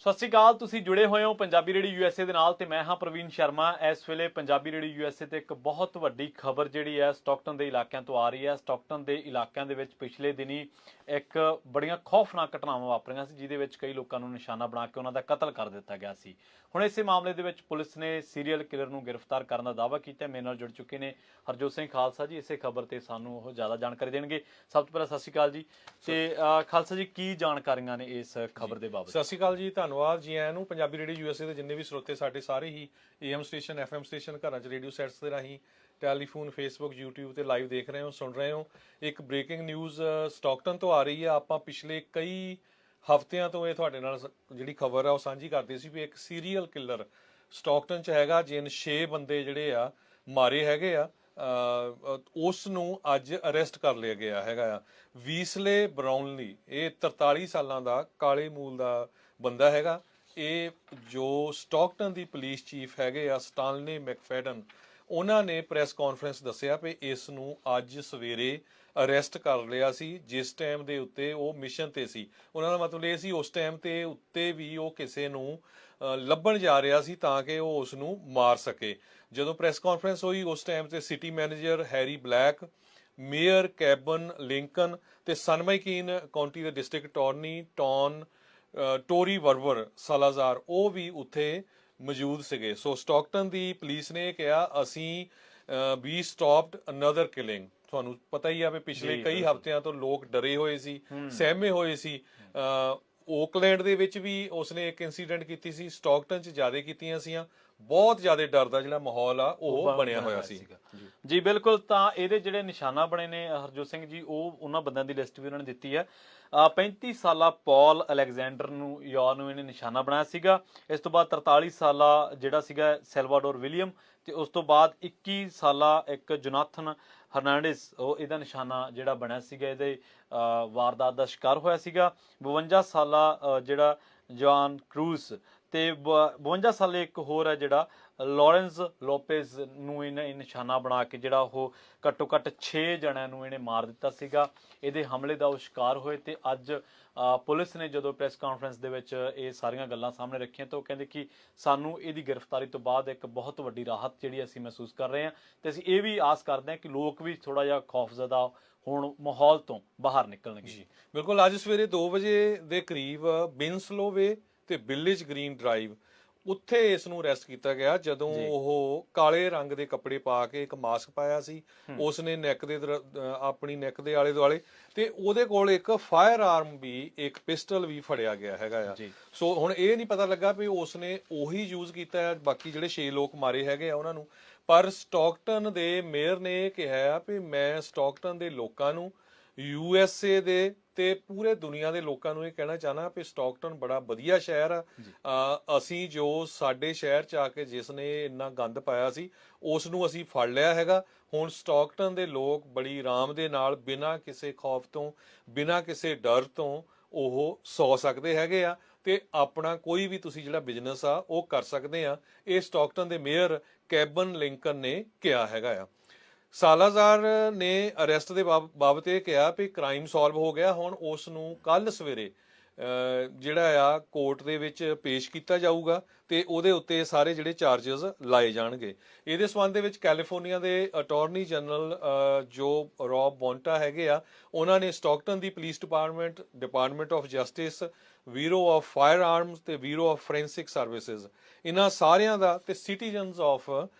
ਸਤਿ ਸ਼੍ਰੀ ਅਕਾਲ। ਤੁਸੀਂ ਜੁੜੇ ਹੋਏ ਹੋ ਪੰਜਾਬੀ ਰੇਡੀਓ ਯੂਐਸਏ ਦੇ ਨਾਲ ਤੇ ਮੈਂ ਹਾਂ ਪ੍ਰਵੀਨ ਸ਼ਰਮਾ। ਇਸ ਵੇਲੇ ਪੰਜਾਬੀ ਰੇਡੀਓ ਯੂਐਸਏ ਤੇ ਇੱਕ ਬਹੁਤ ਵੱਡੀ ਖਬਰ ਜਿਹੜੀ ਹੈ ਸਟਾਕਟਨ ਦੇ ਇਲਾਕਿਆਂ ਤੋਂ ਆ ਰਹੀ ਹੈ। ਸਟਾਕਟਨ ਦੇ ਇਲਾਕਿਆਂ ਦੇ ਵਿੱਚ ਪਿਛਲੇ ਦਿਨੀ ਇੱਕ ਬੜੀਆਂ ਖੌਫਨਾਕ ਘਟਨਾਵਾਂ ਵਾਪਰੀਆਂ ਸੀ, ਜਿਹਦੇ ਵਿੱਚ ਕਈ ਲੋਕਾਂ ਨੂੰ ਨਿਸ਼ਾਨਾ ਬਣਾ ਕੇ ਉਹਨਾਂ ਦਾ ਕਤਲ ਕਰ ਦਿੱਤਾ ਗਿਆ ਸੀ। ਹੁਣ ਇਸੇ ਮਾਮਲੇ ਦੇ ਵਿੱਚ ਪੁਲਿਸ ਨੇ ਸੀਰੀਅਲ ਕਿਲਰ ਨੂੰ ਗ੍ਰਿਫਤਾਰ ਕਰਨ ਦਾ ਦਾਅਵਾ ਕੀਤਾ। ਮੇਰੇ ਨਾਲ ਜੁੜ ਚੁੱਕੇ ਨੇ ਹਰਜੋਤ ਸਿੰਘ ਖਾਲਸਾ ਜੀ, ਇਸੇ ਖਬਰ ਤੇ ਸਾਨੂੰ ਉਹ ਜ਼ਿਆਦਾ ਜਾਣਕਾਰੀ ਦੇਣਗੇ। ਸਭ ਤੋਂ ਪਹਿਲਾਂ ਸਤਿ ਸ਼੍ਰੀ ਅਕਾਲ ਜੀ। ਤੇ ਖਾਲਸਾ ਜੀ, ਕੀ ਜਾਣਕਾਰੀਆਂ ਨੇ ਇਸ ਖਬਰ ਦੇ ਬਾਬਤ? ਸਤਿ ਸ਼੍ਰੀ ਅਕਾਲ ਜੀ, ਧੰਨਵਾਦ ਜੀ ਆਇਆਂ ਨੂੰ। ਪੰਜਾਬੀ ਰੇਡੀਓ ਯੂਐਸਏ ਦੇ ਜਿੰਨੇ ਵੀ ਸਰੋਤੇ ਸਾਡੇ ਸਾਰੇ ਹੀ AM ਸਟੇਸ਼ਨ, FM ਸਟੇਸ਼ਨ, ਘਰਾਂ 'ਚ ਰੇਡੀਓ ਸੈਟਸ ਦੇ ਰਾਹੀਂ ਟੈਲੀਫੋਨ, ਫੇਸਬੁੱਕ, YouTube ਤੇ ਲਾਈਵ ਦੇਖ ਰਹੇ ਹੋ, ਸੁਣ ਰਹੇ ਹੋ। ਇੱਕ ਬ੍ਰੇਕਿੰਗ ਨਿਊਜ਼ ਸਟਾਕਟਨ ਤੋਂ ਆ ਰਹੀ ਹੈ। ਆਪਾਂ ਪਿਛਲੇ ਕਈ ਹਫ਼ਤਿਆਂ ਤੋਂ ਇਹ ਤੁਹਾਡੇ ਨਾਲ ਜਿਹੜੀ ਖਬਰ ਆ ਉਹ ਸਾਂਝੀ ਕਰਦੇ ਸੀ ਵੀ ਇੱਕ ਸੀਰੀਅਲ ਕਿਲਰ ਸਟਾਕਟਨ 'ਚ ਹੈਗਾ, ਜਿਹਨ 6 ਬੰਦੇ ਜਿਹੜੇ ਆ ਮਾਰੇ ਹੈਗੇ ਆ। ਉਸ ਨੂੰ ਅੱਜ ਅਰੈਸਟ ਕਰ ਲਿਆ ਗਿਆ ਹੈਗਾ ਆ। ਵੀਸਲੇ ਬਰਾਊਨਲੀ, ਇਹ 43 ਸਾਲਾਂ ਦਾ ਕਾਲੇ ਮੂਲ ਦਾ ਬੰਦਾ ਹੈਗਾ। ਇਹ ਜੋ ਸਟਾਕਟਨ ਦੀ ਪੁਲਿਸ ਚੀਫ ਹੈਗੇ ਆ ਸਟਾਨਲੇ ਮੈਕਫੈਡਨ, ਉਹਨਾਂ ਨੇ ਪ੍ਰੈਸ ਕਾਨਫਰੰਸ ਦੱਸਿਆ ਵੀ ਇਸ ਨੂੰ ਅੱਜ ਸਵੇਰੇ ਅਰੈਸਟ ਕਰ ਲਿਆ ਸੀ, ਜਿਸ ਟਾਈਮ ਦੇ ਉੱਤੇ ਉਹ ਮਿਸ਼ਨ ਤੇ ਸੀ। ਉਹਨਾਂ ਦਾ ਮਤਲਬ ਇਹ ਸੀ ਉਸ ਟਾਈਮ ਤੇ ਉੱਤੇ ਵੀ ਉਹ ਕਿਸੇ ਨੂੰ ਲੱਭਣ ਜਾ ਰਿਹਾ ਸੀ ਤਾਂ ਕਿ ਉਹ ਉਸ ਨੂੰ ਮਾਰ ਸਕੇ। ਜਦੋਂ ਪ੍ਰੈਸ ਕਾਨਫਰੰਸ ਹੋਈ ਉਸ ਟਾਈਮ ਤੇ city manager Harry black, mayor cabin Lincoln ਤੇ ਸਨਮਾਈਕੀਨ ਕਾਉਂਟੀ ਦੇ ਡਿਸਟ੍ਰਿਕਟ ਅਟਾਰਨੀ ਟੋਰੀ ਵਰਵਰ ਸਾਲਾਜ਼ਾਰ, ਉਹ ਵੀ ਉੱਥੇ ਮੌਜੂਦ ਸੀਗੇ। ਸੋ ਸਟਾਕਟਨ ਦੀ ਪੁਲਿਸ ਨੇ ਕਿਹਾ ਅਸੀਂ ਵੀ ਸਟਾਪਡ ਅਨਦਰ ਕਿਲਿੰਗ। ਤੁਹਾਨੂੰ ਪਤਾ ਹੀ ਆ ਵੀ ਪਿਛਲੇ ਕਈ ਹਫ਼ਤਿਆਂ ਤੋਂ ਲੋਕ ਡਰੇ ਹੋਏ ਸੀ, ਸਹਿਮੇ ਹੋਏ ਸੀ। ਓਕਲੈਂਡ ਦੇ ਵਿੱਚ ਵੀ ਉਸਨੇ ਇੱਕ ਇਨਸੀਡੈਂਟ ਕੀਤੀ ਸੀ, ਸਟਾਕਟਨ 'ਚ ਜ਼ਿਆਦਾ ਕੀਤੀਆਂ ਸੀਆਂ। ਬਹੁਤ ਜ਼ਿਆਦਾ ਡਰ ਦਾ ਜਿਹੜਾ ਮਾਹੌਲ ਆ ਉਹ ਬਣਿਆ ਹੋਇਆ ਸੀ। ਜੀ ਬਿਲਕੁਲ। ਤਾਂ ਇਹਦੇ ਜਿਹੜੇ ਨਿਸ਼ਾਨਾ ਬਣੇ ਨੇ ਹਰਜੋਤ ਸਿੰਘ ਜੀ, ਉਹ ਉਹਨਾਂ ਬੰਦਿਆਂ ਦੀ ਲਿਸਟ ਵੀ ਉਹਨਾਂ ਨੇ ਦਿੱਤੀ ਹੈ। 35 ਸਾਲਾ ਪੌਲ ਅਲੈਗਜ਼ੈਂਡਰ ਨੂੰ ਇਹਨੇ ਨਿਸ਼ਾਨਾ ਬਣਾਇਆ ਸੀਗਾ। ਇਸ ਤੋਂ ਬਾਅਦ 43 ਸਾਲਾ ਜਿਹੜਾ ਸੀਗਾ ਸੈਲਵਾਡੋਰ ਵਿਲੀਅਮ, ਤੇ ਉਸ ਤੋਂ ਬਾਅਦ 21 ਸਾਲਾ ਇੱਕ ਜੋਨਾਥਨ ਹਰਨਾਂਡੇਜ਼, ਉਹ ਇਹਦਾ ਨਿਸ਼ਾਨਾ ਜਿਹੜਾ ਬਣਿਆ ਸੀਗਾ, ਇਹਦੇ ਵਾਰਦਾਤ ਦਾ ਸ਼ਿਕਾਰ ਹੋਇਆ ਸੀਗਾ। 52 ਸਾਲਾ ਜਿਹੜਾ ਜੋਨ ਕਰੂਜ਼, ਤੇ 52 ਸਾਲੇ ਇੱਕ ਹੋਰ ਹੈ ਜਿਹੜਾ ਲਾਰੈਂਸ ਲੋਪੇਜ਼ ਨੂੰ ਇਹਨੇ ਨਿਸ਼ਾਨਾ ਬਣਾ ਕੇ ਜਿਹੜਾ ਉਹ ਘੱਟੋ ਘੱਟ 6 ਜਣਿਆਂ ਨੂੰ ਇਹਨੇ ਮਾਰ ਦਿੱਤਾ ਸੀਗਾ। ਇਹਦੇ ਹਮਲੇ ਦਾ ਉਹ ਸ਼ਿਕਾਰ ਹੋਏ। ਤੇ ਅੱਜ ਪੁਲਿਸ ਨੇ ਜਦੋਂ ਪ੍ਰੈਸ ਕਾਨਫਰੰਸ ਦੇ ਵਿੱਚ ਇਹ ਸਾਰੀਆਂ ਗੱਲਾਂ ਸਾਹਮਣੇ ਰੱਖੀਆਂ ਤਾਂ ਉਹ ਕਹਿੰਦੇ ਕਿ ਸਾਨੂੰ ਇਹਦੀ ਗ੍ਰਿਫਤਾਰੀ ਤੋਂ ਬਾਅਦ ਇੱਕ ਬਹੁਤ ਵੱਡੀ ਰਾਹਤ ਜਿਹੜੀ ਅਸੀਂ ਮਹਿਸੂਸ ਕਰ ਰਹੇ ਹਾਂ, ਤੇ ਅਸੀਂ ਇਹ ਵੀ ਆਸ ਕਰਦੇ ਹਾਂ ਕਿ ਲੋਕ ਵੀ ਥੋੜਾ ਜਿਹਾ ਖੌਫਜ਼ਦਾ ਹੁਣ ਮਾਹੌਲ ਤੋਂ ਬਾਹਰ ਨਿਕਲਣਗੇ। ਜੀ ਬਿਲਕੁਲ। ਅੱਜ ਸਵੇਰੇ 2 ਵਜੇ ਦੇ ਕਰੀਬ ਬਿਨਸਲੋਵੇ ਤੇ ਵਿਲੇਜ ਗ੍ਰੀਨ ਡਰਾਈਵ, ਉੱਥੇ ਇਸ ਨੂੰ ਅਰੈਸਟ ਕੀਤਾ ਗਿਆ ਜਦੋਂ ਉਹ ਕਾਲੇ ਰੰਗ ਦੇ ਕੱਪੜੇ ਪਾ ਕੇ, ਇੱਕ ਮਾਸਕ ਪਾਇਆ ਸੀ, ਉਸਨੇ ਆਪਣੀ ਨੈਕ ਦੇ ਆਲੇ ਦੁਆਲੇ, ਤੇ ਉਹਦੇ ਕੋਲ ਇੱਕ ਫਾਇਰ ਆਰਮ ਵੀ, ਇੱਕ ਪਿਸਟਲ ਵੀ ਫੜਿਆ ਗਿਆ ਹੈਗਾ ਆ। ਸੋ ਹੁਣ ਇਹ ਨਹੀਂ ਪਤਾ ਲੱਗਾ ਵੀ ਉਸਨੇ ਉਹੀ ਯੂਜ਼ ਕੀਤਾ ਹੈ ਬਾਕੀ ਜਿਹੜੇ 6 ਲੋਕ ਮਾਰੇ ਹੈਗੇ ਆ ਉਹਨਾਂ ਨੂੰ। ਪਰ ਸਟਾਕਟਨ ਦੇ ਮੇਅਰ ਨੇ ਇਹ ਕਿਹਾ ਵੀ ਮੈਂ ਸਟਾਕਟਨ ਦੇ ਲੋਕਾਂ ਨੂੰ, USA ਦੇ ਤੇ ਪੂਰੇ ਦੁਨੀਆ ਦੇ ਲੋਕਾਂ ਨੂੰ ਇਹ ਕਹਿਣਾ ਚਾਹਨਾ ਵੀ ਸਟਾਕਟਨ ਬੜਾ ਵਧੀਆ ਸ਼ਹਿਰ ਆ। ਅਸੀਂ ਜੋ ਸਾਡੇ ਸ਼ਹਿਰ 'ਚ ਆ ਕੇ ਜਿਸ ਨੇ ਇੰਨਾ ਗੰਦ ਪਾਇਆ ਸੀ ਉਸ ਨੂੰ ਅਸੀਂ ਫੜ ਲਿਆ ਹੈਗਾ। ਹੁਣ ਸਟਾਕਟਨ ਦੇ ਲੋਕ ਬੜੀ ਆਰਾਮ ਦੇ ਨਾਲ, ਬਿਨਾਂ ਕਿਸੇ ਖੌਫ ਤੋਂ, ਬਿਨਾਂ ਕਿਸੇ ਡਰ ਤੋਂ ਉਹ ਸੌ ਸਕਦੇ ਹੈਗੇ ਆ ਤੇ ਆਪਣਾ ਕੋਈ ਵੀ ਤੁਸੀਂ ਜਿਹੜਾ ਬਿਜ਼ਨਸ ਆ ਉਹ ਕਰ ਸਕਦੇ ਆ। ਇਹ ਸਟਾਕਟਨ ਦੇ ਮੇਅਰ ਕੈਬਨ ਲਿੰਕਨ ਨੇ ਕਿਹਾ ਹੈਗਾ ਆ। ਸਾਲਾਜ਼ਾਰ ਨੇ ਅਰੈਸਟ ਦੇ ਬਾਬਤ ਇਹ ਕਿਹਾ ਵੀ ਕ੍ਰਾਈਮ ਸੋਲਵ ਹੋ ਗਿਆ। ਹੁਣ ਉਸ ਨੂੰ ਕੱਲ ਸਵੇਰੇ ਜਿਹੜਾ ਆ ਕੋਰਟ ਦੇ ਵਿੱਚ ਪੇਸ਼ ਕੀਤਾ ਜਾਊਗਾ ਤੇ ਉਹਦੇ ਉੱਤੇ ਸਾਰੇ ਜਿਹੜੇ ਚਾਰजेस ਲਾਏ ਜਾਣਗੇ। ਇਹਦੇ ਸਬੰਧ ਦੇ ਵਿੱਚ ਕੈਲੀਫੋਰਨੀਆ ਦੇ ਅਟਾਰਨੀ ਜਨਰਲ ਜੋ ਰੌਬ ਬੌਂਟਾ ਹੈਗੇ ਆ, ਉਹਨਾਂ ਨੇ Stockton the police department of justice, bureau of fire arms ਤੇ ਬਿਊਰੋ ਆਫ ਫੋਰੈਂਸਿਕ ਸਰਵਿਸਿਜ਼, ਇਹਨਾਂ ਸਾਰਿਆਂ ਦਾ ਤੇ ਸਿਟੀਜ਼ਨਸ ਆਫ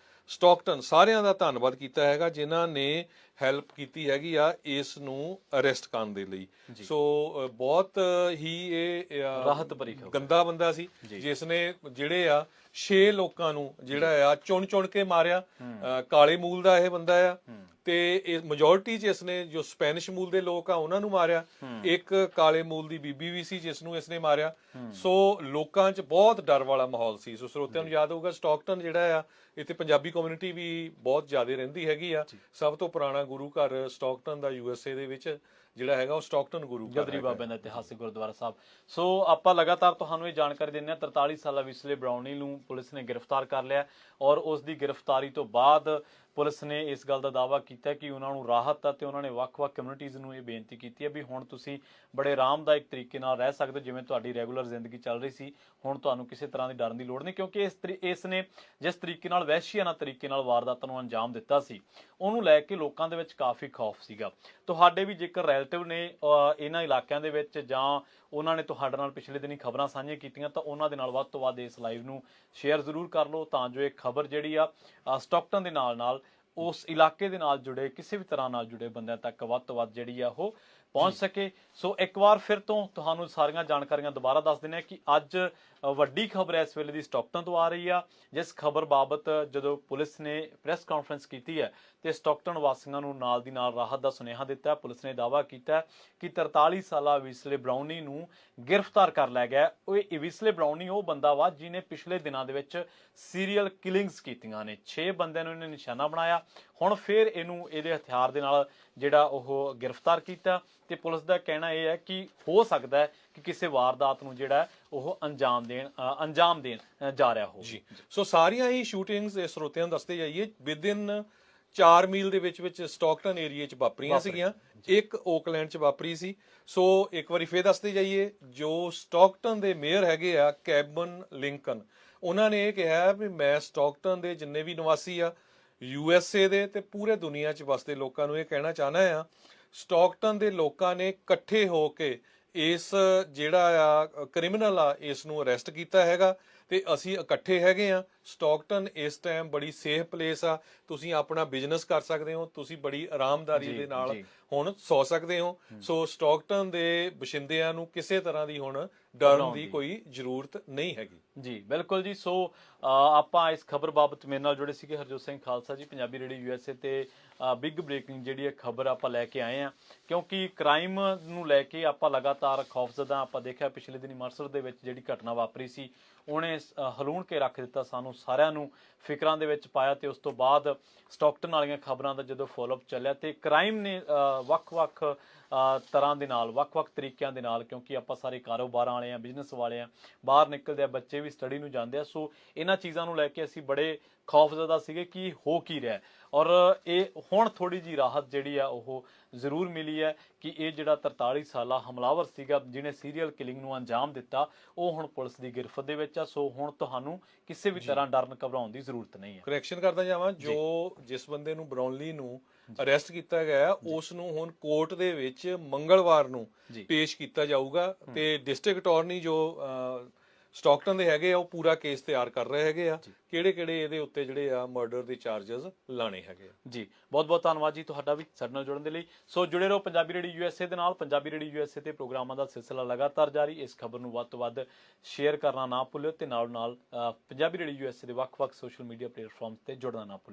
ਸਟਾਕਟਨ ਸਾਰਿਆਂ ਦਾ ਧੰਨਵਾਦ ਕੀਤਾ ਹੈਗਾ ਜਿਨ੍ਹਾਂ ਨੇ ਹੈਲਪ ਕੀਤੀ ਹੈਗੀ ਆ ਇਸ ਨੂੰ ਅਰੈਸਟ ਕਰਨ ਦੇ ਲਈ। ਸੋ ਬਹੁਤ ਹੀ ਇਹ ਰਾਹਤ ਭਰੀ ਖਬਰ। ਗੰਦਾ ਬੰਦਾ ਸੀ ਜਿਸ ਨੇ ਜਿਹੜੇ ਆ 6 ਲੋਕਾਂ ਨੂੰ ਜਿਹੜਾ ਆ ਚੁਣ ਕੇ ਮਾਰਿਆ। ਕਾਲੇ ਮੂਲ ਦਾ ਇਹ ਬੰਦਾ ਆ ਤੇ ਇਹ ਮੈਜੋਰਿਟੀ 'ਚ ਇਸਨੇ ਜੋ ਸਪੈਨਿਸ਼ ਮੂਲ ਦੇ ਲੋਕ ਆ ਉਹਨਾਂ ਨੂੰ ਮਾਰਿਆ। ਇੱਕ ਕਾਲੇ ਮੂਲ ਦੀ ਬੀਬੀ ਵੀ ਸੀ ਜਿਸ ਨੂੰ ਇਸਨੇ ਮਾਰਿਆ। ਸੋ ਲੋਕਾਂ 'ਚ ਬਹੁਤ ਡਰ ਵਾਲਾ ਮਾਹੌਲ ਸੀ। ਸੋ ਸਰੋਤਿਆਂ ਨੂੰ ਯਾਦ ਹੋਊਗਾ ਸਟਾਕਟਨ ਜਿਹੜਾ ਆ, ਇੱਥੇ ਪੰਜਾਬੀ ਕਮਿਊਨਿਟੀ ਵੀ ਬਹੁਤ ਜ਼ਿਆਦਾ ਰਹਿੰਦੀ ਹੈਗੀ ਆ। ਸਭ ਤੋਂ ਪੁਰਾਣਾ ਗੁਰੂ ਘਰ ਸਟਾਕਟਨ ਦਾ USA ਦੇ ਵਿੱਚ, ਜਿਹੜਾ ਹੈਗਾ ਉਹ ਸਟਾਕਟਨ ਗੁਰੂ ਘਰ ਗਦਰੀ ਬਾਬਿਆਂ ਦਾ ਇਤਿਹਾਸਿਕ ਗੁਰਦੁਆਰਾ ਸਾਹਿਬ। ਸੋ ਆਪਾਂ ਲਗਾਤਾਰ ਤੁਹਾਨੂੰ ਇਹ ਜਾਣਕਾਰੀ ਦਿੰਦੇ ਹਾਂ, 43 ਸਾਲਾ ਵਿਸਲੇ ਬਰਾਉਨੀ ਨੂੰ ਪੁਲਿਸ ਨੇ ਗ੍ਰਿਫਤਾਰ ਕਰ ਲਿਆ ਔਰ ਉਸ ਦੀ ਗ੍ਰਿਫਤਾਰੀ ਤੋਂ ਬਾਅਦ ਪੁਲਿਸ ਨੇ ਇਸ ਗੱਲ ਦਾ ਦਾਅਵਾ ਕੀਤਾ ਕਿ ਉਹਨਾਂ ਨੂੰ ਰਾਹਤ ਆ ਤੇ ਉਹਨਾਂ ਨੇ ਵੱਖ-ਵੱਖ ਕਮਿਊਨਿਟੀਜ਼ ਨੂੰ ਇਹ ਬੇਨਤੀ ਕੀਤੀ ਹੈ ਵੀ ਹੁਣ ਤੁਸੀਂ ਬੜੇ ਆਰਾਮਦਾਇਕ ਤਰੀਕੇ ਨਾਲ ਰਹਿ ਸਕਦੇ ਹੋ, ਜਿਵੇਂ ਤੁਹਾਡੀ ਰੈਗੂਲਰ ਜ਼ਿੰਦਗੀ ਚੱਲ ਰਹੀ ਸੀ। ਹੁਣ ਤੁਹਾਨੂੰ ਕਿਸੇ ਤਰ੍ਹਾਂ ਦੀ ਡਰਨ ਦੀ ਲੋੜ ਨਹੀਂ, ਕਿਉਂਕਿ ਇਸ ਨੇ ਜਿਸ ਤਰੀਕੇ ਨਾਲ ਵਹਿਸ਼ੀਆਨਾ ਤਰੀਕੇ ਨਾਲ ਵਾਰਦਾਤਾਂ ਨੂੰ ਅੰਜਾਮ ਦਿੱਤਾ ਸੀ, ਉਹਨੂੰ ਲੈ ਕੇ ਲੋਕਾਂ ਦੇ ਵਿੱਚ ਕਾਫੀ ਖੌਫ ਸੀਗਾ। ਤੁਹਾਡੇ ਵੀ ਜੇਕਰ ਰਿਲੇਟਿਵ ਨੇ ਇਹਨਾਂ ਇਲਾਕਿਆਂ ਦੇ ਵਿੱਚ ਜਾਂ ਉਹਨਾਂ ਨੇ ਤੁਹਾਡੇ ਨਾਲ ਪਿਛਲੇ ਦਿਨੀ ਖਬਰਾਂ ਸਾਂਝੀਆਂ ਕੀਤੀਆਂ ਤਾਂ ਉਹਨਾਂ ਦੇ ਨਾਲ ਵੱਧ ਤੋਂ ਵੱਧ ਇਸ ਲਾਈਵ ਨੂੰ ਸ਼ੇਅਰ ਜ਼ਰੂਰ ਕਰ ਲਓ, ਤਾਂ ਜੋ ਇਹ ਖਬਰ ਜਿਹੜੀ ਆ ਸਟਾਕਟਨ ਦੇ ਨਾਲ ਉਸ ਇਲਾਕੇ ਦੇ ਨਾਲ ਜੁੜੇ ਕਿਸੇ ਵੀ ਤਰ੍ਹਾਂ ਨਾਲ ਜੁੜੇ ਬੰਦਿਆਂ ਤੱਕ ਵੱਧ ਤੋਂ ਵੱਧ ਜਿਹੜੀ ਆ ਉਹ ਪਹੁੰਚ ਸਕੇ। ਸੋ ਇੱਕ ਵਾਰ ਫਿਰ ਤੋਂ ਤੁਹਾਨੂੰ ਸਾਰੀਆਂ ਜਾਣਕਾਰੀਆਂ ਦੁਬਾਰਾ ਦੱਸ ਦਿੰਦੇ ਹਾਂ ਕਿ ਅੱਜ ਵੱਡੀ ਖਬਰ ਇਸ ਵੇਲੇ ਦੀ ਸਟਾਕਟਨ ਤੋਂ ਆ ਰਹੀ ਆ, ਜਿਸ ਖਬਰ ਬਾਬਤ ਜਦੋਂ ਪੁਲਿਸ ਨੇ ਪ੍ਰੈਸ ਕਾਨਫਰੰਸ ਕੀਤੀ ਹੈ ਤੇ ਸਟਾਕਟਨ ਵਾਸੀਆਂ ਨੂੰ ਨਾਲ ਦੀ ਨਾਲ ਰਾਹਤ ਦਾ ਸੁਨੇਹਾ ਦਿੱਤਾ। ਪੁਲਿਸ ਨੇ ਦਾਅਵਾ ਕੀਤਾ ਕਿ 43 ਸਾਲਾ ਵਿਸਲੇ ਬਰਾਉਨੀ ਨੂੰ ਗ੍ਰਿਫਤਾਰ ਕਰ ਲਿਆ ਗਿਆ। ਉਹ ਵਿਸਲੇ ਬਰਾਉਨੀ ਉਹ ਬੰਦਾ ਵਾ ਜਿਹਨੇ ਪਿਛਲੇ ਦਿਨਾਂ ਦੇ ਵਿੱਚ ਸੀਰੀਅਲ ਕਿਲਿੰਗਸ ਕੀਤੀਆਂ ਨੇ, 6 ਬੰਦਿਆਂ ਨੂੰ ਇਹਨੇ ਨਿਸ਼ਾਨਾ ਬਣਾਇਆ। ਹੁਣ ਫਿਰ ਇਹਨੂੰ ਇਹਦੇ ਹਥਿਆਰ ਦੇ ਨਾਲ ਜਿਹੜਾ ਉਹ ਗ੍ਰਿਫਤਾਰ ਕੀਤਾ ਤੇ ਪੁਲਿਸ ਦਾ ਕਹਿਣਾ ਇਹ ਹੈ ਕਿ ਹੋ ਸਕਦਾ ਹੈ ਕਿ ਕਿਸੇ ਵਾਰਦਾਤ ਨੂੰ ਜਿਹੜਾ ਉਹ ਅੰਜਾਮ ਦੇਣ ਜਾ ਰਿਹਾ ਹੋ। ਜੀ, ਸੋ ਸਾਰੀਆਂ ਹੀ ਸ਼ੂਟਿੰਗਸ ਇਸ ਸਰੋਤਿਆਂ ਨੂੰ ਦੱਸਦੇ ਜਾਈਏ ਵਿਦਿਨ 4 ਮੀਲ ਦੇ ਵਿੱਚ ਸਟਾਕਟਨ ਏਰੀਆ 'ਚ ਵਾਪਰੀਆਂ ਸੀਗੀਆਂ, ਇੱਕ ਓਕਲੈਂਡ 'ਚ ਵਾਪਰੀ ਸੀ। ਸੋ ਇੱਕ ਵਾਰੀ ਫੇਰ ਦੱਸਦੇ ਜਾਈਏ, ਜੋ ਸਟਾਕਟਨ ਦੇ ਮੇਅਰ ਹੈਗੇ ਆ ਕੈਬਨ ਲਿੰਕਨ, ਉਹਨਾਂ ਨੇ ਇਹ ਕਿਹਾ ਵੀ ਮੈਂ ਸਟਾਕਟਨ ਦੇ ਜਿੰਨੇ ਵੀ ਨਿਵਾਸੀ ਆ USA ਦੇ ਤੇ ਪੂਰੇ ਦੁਨੀਆ 'ਚ ਵਸਦੇ ਲੋਕਾਂ ਨੂੰ ਇਹ ਕਹਿਣਾ ਚਾਹਨਾ ਆ, ਸਟਾਕਟਨ ਦੇ ਲੋਕਾਂ ਨੇ ਇਕੱਠੇ ਹੋ ਕੇ ਇਸ ਜਿਹੜਾ ਆ ਕ੍ਰਿਮੀਨਲ ਆ ਇਸ ਨੂੰ ਅਰੈਸਟ ਕੀਤਾ ਹੈਗਾ ਤੇ ਅਸੀਂ ਇਕੱਠੇ ਹੈਗੇ ਆ। ਸਟਾਕਟਨ ਇਸ ਟਾਈਮ ਬੜੀ ਸੇਫ ਪਲੇਸ ਆ, ਤੁਸੀਂ ਆਪਣਾ ਬਿਜ਼ਨਸ ਕਰ ਸਕਦੇ ਹੋ, ਤੁਸੀਂ ਬੜੀ ਆਰਾਮਦਾਰੀ ਦੇ ਨਾਲ ਹੁਣ ਸੌ ਸਕਦੇ ਹੋ। ਸੋ ਸਟਾਕਟਨ ਦੇ ਬਸ਼ਿੰਦਿਆਂ ਨੂੰ ਕਿਸੇ ਤਰ੍ਹਾਂ ਦੀ ਹੁਣ ਡਰਨ ਦੀ ਕੋਈ ਜ਼ਰੂਰਤ ਨਹੀਂ ਹੈਗੀ। ਜੀ ਬਿਲਕੁਲ ਜੀ। ਸੋ ਆਪਾਂ ਇਸ ਖਬਰ ਬਾਬਤ ਮੇਰੇ ਨਾਲ ਜੁੜੇ ਸੀਗੇ ਹਰਜੋਤ ਸਿੰਘ ਖਾਲਸਾ ਜੀ, ਪੰਜਾਬੀ ਰੇਡੀਓ USA ਤੇ ਬਿਗ ਬ੍ਰੇਕਿੰਗ ਜਿਹੜੀ ਹੈ ਖਬਰ ਆਪਾਂ ਲੈ ਕੇ ਆਏ ਆ, ਕਿਉਂਕਿ ਕ੍ਰਾਈਮ ਨੂੰ ਲੈ ਕੇ ਆਪਾਂ ਲਗਾਤਾਰ ਖੌਫਜ਼ਦਾ ਆਪਾਂ ਦੇਖਿਆ। ਪਿਛਲੇ ਦਿਨੀ ਅੰਮ੍ਰਿਤਸਰ ਦੇ ਵਿੱਚ ਜਿਹੜੀ ਘਟਨਾ ਵਾਪਰੀ ਸੀ ਉਹਨੇ ਹਲੂਣ ਕੇ ਰੱਖ ਦਿੱਤਾ, ਸਾਨੂੰ ਸਾਰਿਆਂ ਨੂੰ ਫਿਕਰਾਂ ਦੇ ਵਿੱਚ ਪਾਇਆ ਤੇ ਉਸ ਤੋਂ ਬਾਅਦ ਸਟਾਕਟਨ ਵਾਲੀਆਂ ਖਬਰਾਂ ਦਾ ਜਦੋਂ ਫੋਲੋਅਪ ਚੱਲਿਆ ਤੇ ਕ੍ਰਾਈਮ ਨੇ ਵੱਖ-ਵੱਖ ਤਰ੍ਹਾਂ ਦੇ ਨਾਲ ਵੱਖ-ਵੱਖ ਤਰੀਕਿਆਂ ਦੇ ਨਾਲ, ਕਿਉਂਕਿ ਆਪਾਂ ਸਾਰੇ ਕਾਰੋਬਾਰਾਂ ਵਾਲੇ ਆ, ਬਿਜ਼ਨਸ ਵਾਲੇ ਆ, ਬਾਹਰ ਨਿਕਲਦੇ ਆ, ਬੱਚੇ ਵੀ ਸਟੱਡੀ ਨੂੰ ਜਾਂਦੇ ਆ। ਸੋ ਇਹਨਾਂ ਚੀਜ਼ਾਂ ਨੂੰ ਲੈ ਕੇ ਅਸੀਂ ਬੜੇ ਖੌਫਜ਼ਦਾ ਸੀਗੇ ਕਿ ਹੋ ਕੀ ਰਿਹਾ, ਔਰ ਇਹ ਹੁਣ ਥੋੜੀ ਜੀ ਰਾਹਤ ਜਿਹੜੀ ਆ ਉਹ ਜ਼ਰੂਰ ਮਿਲੀ ਹੈ ਕਿ ਇਹ ਜਿਹੜਾ 43 ਸਾਲਾ ਹਮਲਾਵਰ ਸੀਗਾ ਜਿਹਨੇ ਸੀਰੀਅਲ ਕਿਲਿੰਗ ਨੂੰ ਅੰਜਾਮ ਦਿੱਤਾ, ਉਹ ਹੁਣ ਪੁਲਿਸ ਦੀ ਗਿਰਫਤ ਦੇ ਵਿੱਚ ਆ। ਸੋ ਹੁਣ ਤੁਹਾਨੂੰ ਕਿਸੇ ਵੀ ਤਰ੍ਹਾਂ ਡਰਨ ਘਬਰਾਉਣ ਦੀ ਜ਼ਰੂਰਤ ਨਹੀਂ ਹੈ। ਕਰੈਕਸ਼ਨ ਕਰਦਾ ਜਾਵਾਂ, ਜੋ ਜਿਸ ਬੰਦੇ ਨੂੰ ਬਰਾਉਨਲੀ ਨੂੰ ਅਰੈਸਟ ਕੀਤਾ ਗਿਆ ਉਸ ਨੂੰ ਹੁਣ ਕੋਰਟ ਦੇ ਵਿੱਚ ਮੰਗਲਵਾਰ ਨੂੰ ਪੇਸ਼ ਕੀਤਾ ਜਾਊਗਾ ਤੇ ਡਿਸਟ੍ਰਿਕਟ ਅਟਾਰਨੀ ਜੋ ਸਟਾਕਟਨ ਦੇ ਹੈਗੇ ਆ ਉਹ ਪੂਰਾ ਕੇਸ ਤਿਆਰ ਕਰ ਰਹੇ ਹੈਗੇ ਆ, ਕਿਹੜੇ ਇਹਦੇ ਉੱਤੇ ਜਿਹੜੇ ਆ ਮਰਡਰ ਦੇ ਚਾਰजेस ਲਾਣੇ ਹੈਗੇ ਆ। ਜੀ ਬਹੁਤ-ਬਹੁਤ ਧੰਨਵਾਦ ਜੀ ਤੁਹਾਡਾ ਵੀ ਸਾਡੇ ਨਾਲ ਜੁੜਨ ਦੇ ਲਈ। ਸੋ ਜੁੜੇ ਰਹੋ ਪੰਜਾਬੀ ਰੇਡੀਓ USA ਦੇ ਨਾਲ। ਪੰਜਾਬੀ ਰੇਡੀਓ USA ਤੇ ਪ੍ਰੋਗਰਾਮਾਂ ਦਾ ਸਿਲਸਿਲਾ ਲਗਾਤਾਰ ਜਾਰੀ। ਇਸ ਖਬਰ ਨੂੰ ਵੱਧ ਤੋਂ ਵੱਧ ਸ਼ੇਅਰ ਕਰਨਾ ਨਾ ਭੁੱਲਿਓ ਤੇ ਨਾਲ ਪੰਜਾਬੀ ਰੇਡੀਓ USA ਦੇ ਵੱਖ-ਵੱਖ ਸੋਸ਼ਲ ਮੀਡੀਆ ਪਲੇਟਫਾਰਮਸ ਤੇ ਜੁੜਨਾ ਨਾ ਭੁੱਲਿਓ।